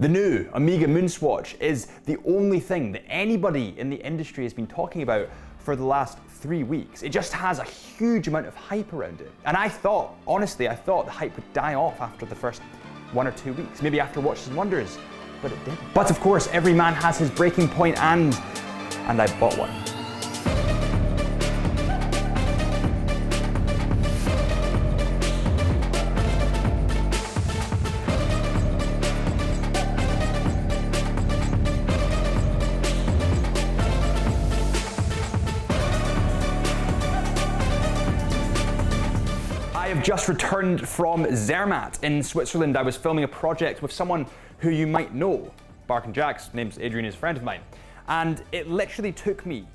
The new Omega MoonSwatch is the only thing that anybody in the industry has been talking about for the last 3 weeks. It just has a huge amount of hype around it. And I thought, honestly, I thought the hype would die off after the first 1 or 2 weeks, maybe after Watches and Wonders, but it didn't. But of course, every man has his breaking point, and I bought one. I have just returned from Zermatt in Switzerland. I was filming a project with someone who you might know. Bark and Jack's name's Adrian, is a friend of mine. And it literally took me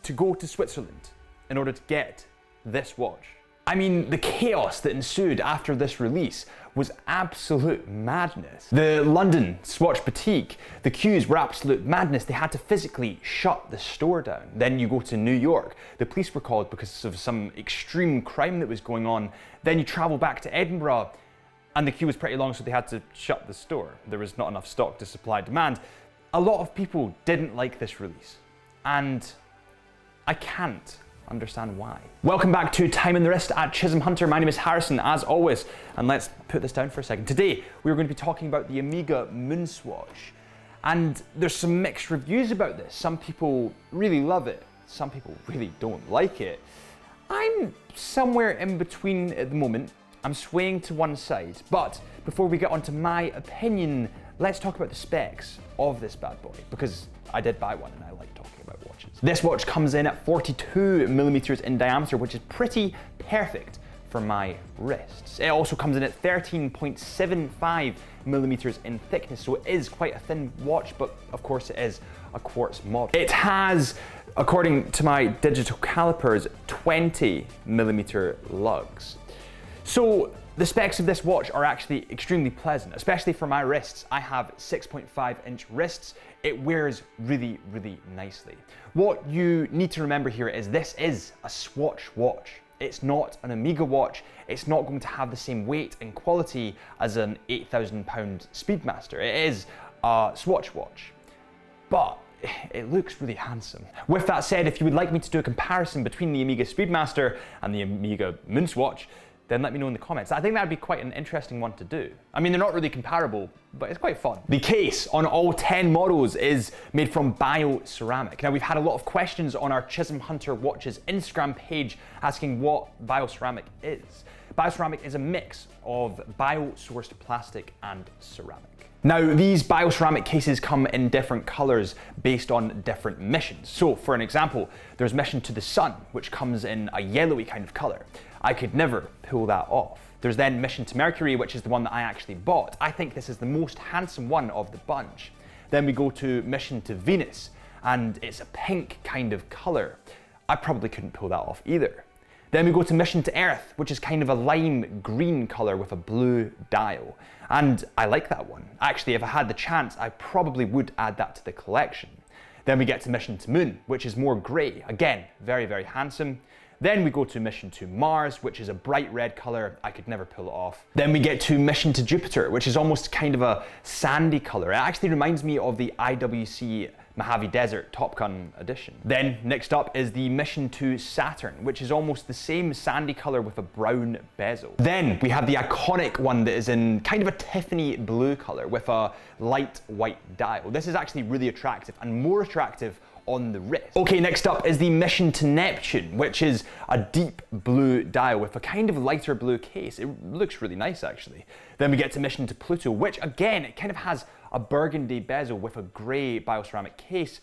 to go to Switzerland in order to get this watch. I mean, the chaos that ensued after this release was absolute madness. The London Swatch Boutique, the queues were absolute madness. They had to physically shut the store down. Then you go to New York. The police were called because of some extreme crime that was going on. Then you travel back to Edinburgh and the queue was pretty long, so they had to shut the store. There was not enough stock to supply demand. A lot of people didn't like this release, and I can't understand why. Welcome back to Time in the Wrist at Chisholm Hunter. My name is Harrison, as always, and let's put this down for a second. Today, we're going to be talking about the Omega MoonSwatch, and there's some mixed reviews about this. Some people really love it, some people really don't like it. I'm somewhere in between at the moment. I'm swaying to one side, but before we get onto my opinion, let's talk about the specs of this bad boy, because I did buy one and I like talking about watches. This watch comes in at 42mm in diameter, which is pretty perfect for my wrists. It also comes in at 13.75mm in thickness, so it is quite a thin watch, but of course it is a quartz model. It has, according to my digital calipers, 20mm lugs. So the specs of this watch are actually extremely pleasant, especially for my wrists. I have 6.5-inch wrists. It wears really, really nicely. What you need to remember here is this is a Swatch watch. It's not an Omega watch. It's not going to have the same weight and quality as an £8,000 Speedmaster. It is a Swatch watch, but it looks really handsome. With that said, if you would like me to do a comparison between the Omega Speedmaster and the Omega MoonSwatch, then let me know in the comments. I think that'd be quite an interesting one to do. I mean, they're not really comparable, but it's quite fun. The case on all 10 models is made from Bioceramic. Now, we've had a lot of questions on our Chisholm Hunter Watches Instagram page asking what Bioceramic is. Bioceramic is a mix of bio-sourced plastic and ceramic. Now, these bioceramic cases come in different colors based on different missions. So, for an example, there's Mission to the Sun, which comes in a yellowy kind of color. I could never pull that off. There's then Mission to Mercury, which is the one that I actually bought. I think this is the most handsome one of the bunch. Then we go to Mission to Venus, and it's a pink kind of color. I probably couldn't pull that off either. Then we go to Mission to Earth, which is kind of a lime green color with a blue dial. And I like that one. Actually, if I had the chance, I probably would add that to the collection. Then we get to Mission to Moon, which is more gray. Again, very, very handsome. Then we go to Mission to Mars, which is a bright red color. I could never pull it off. Then we get to Mission to Jupiter, which is almost kind of a sandy color. It actually reminds me of the IWC Mojave Desert Top Gun edition. Then next up is the Mission to Saturn, which is almost the same sandy color with a brown bezel. Then we have the iconic one that is in kind of a Tiffany blue color with a light white dial. This is actually really attractive and more attractive on the wrist. Okay, next up is the Mission to Neptune, which is a deep blue dial with a kind of lighter blue case. It looks really nice, actually. Then we get to Mission to Pluto, which again, it kind of has a burgundy bezel with a gray bioceramic case.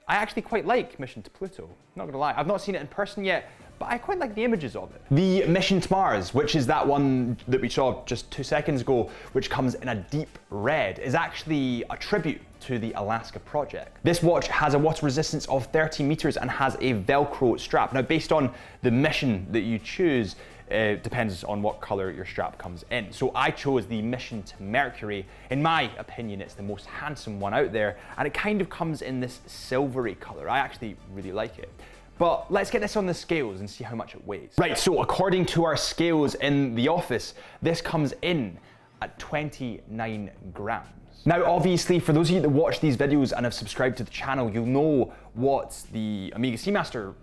I actually quite like Mission to Pluto, not gonna lie. I've not seen it in person yet, but I quite like the images of it. The Mission to Mars, which is that one that we saw just 2 seconds ago, which comes in a deep red, is actually a tribute to the Alaska project. This watch has a water resistance of 30 meters and has a Velcro strap. Now, based on the mission that you choose, it depends on what color your strap comes in. So I chose the Mission to Mercury. In my opinion, it's the most handsome one out there, and it kind of comes in this silvery color. I actually really like it. But let's get this on the scales and see how much it weighs. Right, so according to our scales in the office, this comes in at 29 grams. Now, obviously, for those of you that watch these videos and have subscribed to the channel, you'll know what the Omega Seamaster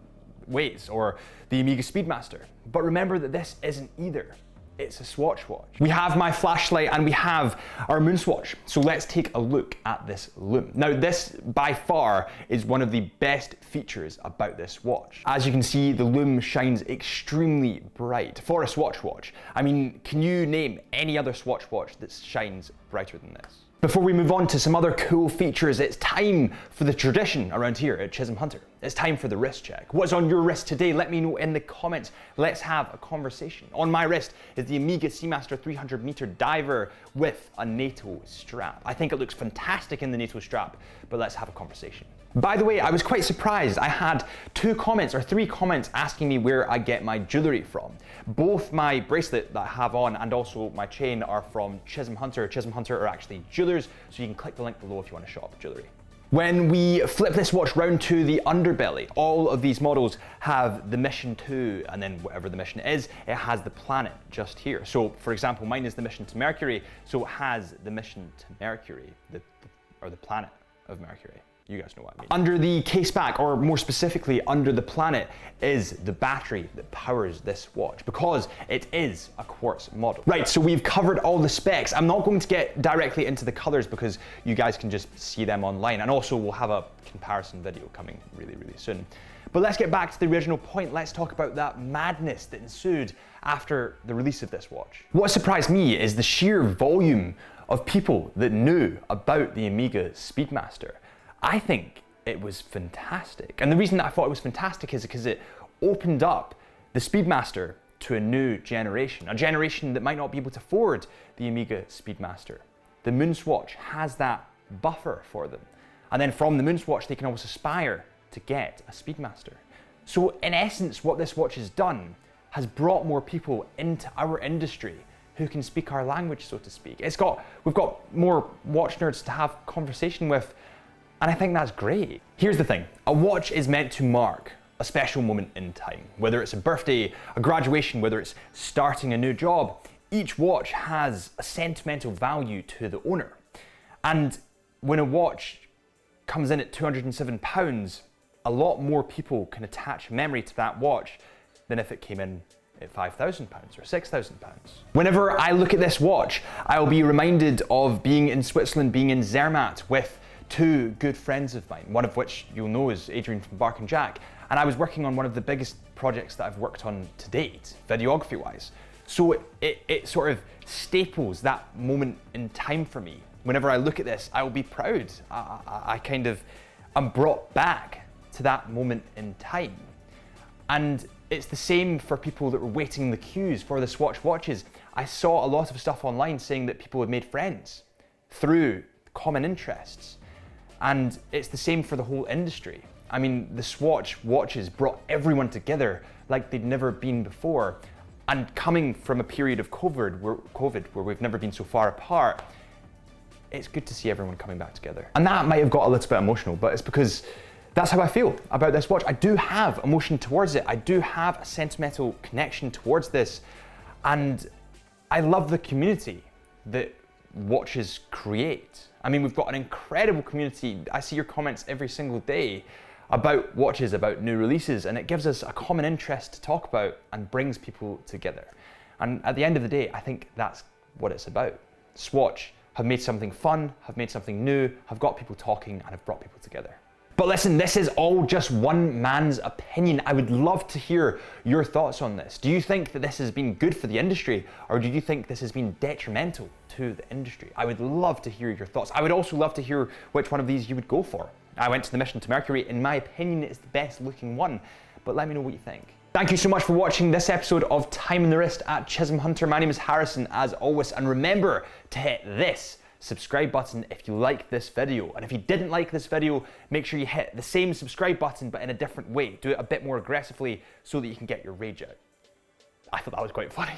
weighs, or the Omega Speedmaster. But remember that this isn't either. It's a Swatch watch. We have my flashlight and we have our MoonSwatch. So let's take a look at this lume. Now this by far is one of the best features about this watch. As you can see, the lume shines extremely bright for a Swatch watch. I mean, can you name any other Swatch watch that shines brighter than this? Before we move on to some other cool features, it's time for the tradition around here at Chisholm Hunter. It's time for the wrist check. What's on your wrist today? Let me know in the comments. Let's have a conversation. On my wrist is the Omega Seamaster 300 meter diver with a NATO strap. I think it looks fantastic in the NATO strap, but let's have a conversation. By the way, I was quite surprised. I had 3 comments asking me where I get my jewelry from. Both my bracelet that I have on and also my chain are from Chisholm Hunter. Chisholm Hunter are actually jewelers, so you can click the link below if you want to shop jewelry. When we flip this watch round to the underbelly, all of these models have the mission to, and then whatever the mission is, it has the planet just here. So for example, mine is the mission to Mercury, so it has the mission to Mercury, or the planet of Mercury. You guys know what I mean. Under the case back, or more specifically under the planet, is the battery that powers this watch, because it is a quartz model. Right, so we've covered all the specs. I'm not going to get directly into the colors because you guys can just see them online, and also we'll have a comparison video coming really, really soon. But let's get back to the original point. Let's talk about that madness that ensued after the release of this watch. What surprised me is the sheer volume of people that knew about the Omega Speedmaster. I think it was fantastic. And the reason that I thought it was fantastic is because it opened up the Speedmaster to a new generation, a generation that might not be able to afford the Omega Speedmaster. The MoonSwatch has that buffer for them. And then from the MoonSwatch, they can always aspire to get a Speedmaster. So in essence, what this watch has done has brought more people into our industry who can speak our language, so to speak. We've got more watch nerds to have conversation with, and I think that's great. Here's the thing, a watch is meant to mark a special moment in time. Whether it's a birthday, a graduation, whether it's starting a new job, each watch has a sentimental value to the owner. And when a watch comes in at £207, a lot more people can attach memory to that watch than if it came in at £5,000 or £6,000. Whenever I look at this watch, I'll be reminded of being in Switzerland, being in Zermatt with 2 good friends of mine, one of which you'll know is Adrian from Bark and Jack, and I was working on one of the biggest projects that I've worked on to date, videography wise. So it sort of staples that moment in time for me. Whenever I look at this, I will be proud. I'm brought back to that moment in time. And it's the same for people that were waiting in the queues for the Swatch watches. I saw a lot of stuff online saying that people had made friends through common interests. And it's the same for the whole industry. I mean, the Swatch watches brought everyone together like they'd never been before. And coming from a period of COVID where we've never been so far apart, it's good to see everyone coming back together. And that might have got a little bit emotional, but it's because that's how I feel about this watch. I do have emotion towards it. I do have a sentimental connection towards this. And I love the community that watches create. I mean, we've got an incredible community. I see your comments every single day about watches, about new releases, and it gives us a common interest to talk about and brings people together. And at the end of the day, I think that's what it's about. Swatch have made something fun, have made something new, have got people talking, and have brought people together. But listen, this is all just one man's opinion. I would love to hear your thoughts on this. Do you think that this has been good for the industry, or do you think this has been detrimental to the industry? I would love to hear your thoughts. I would also love to hear which one of these you would go for. I went to the mission to Mercury. In my opinion, it's the best looking one, but let me know what you think. Thank you so much for watching this episode of Time on the Wrist at Chisholm Hunter. My name is Harrison, as always, and remember to hit this subscribe button if you like this video. And if you didn't like this video, make sure you hit the same subscribe button, but in a different way. Do it a bit more aggressively so that you can get your rage out. I thought that was quite funny.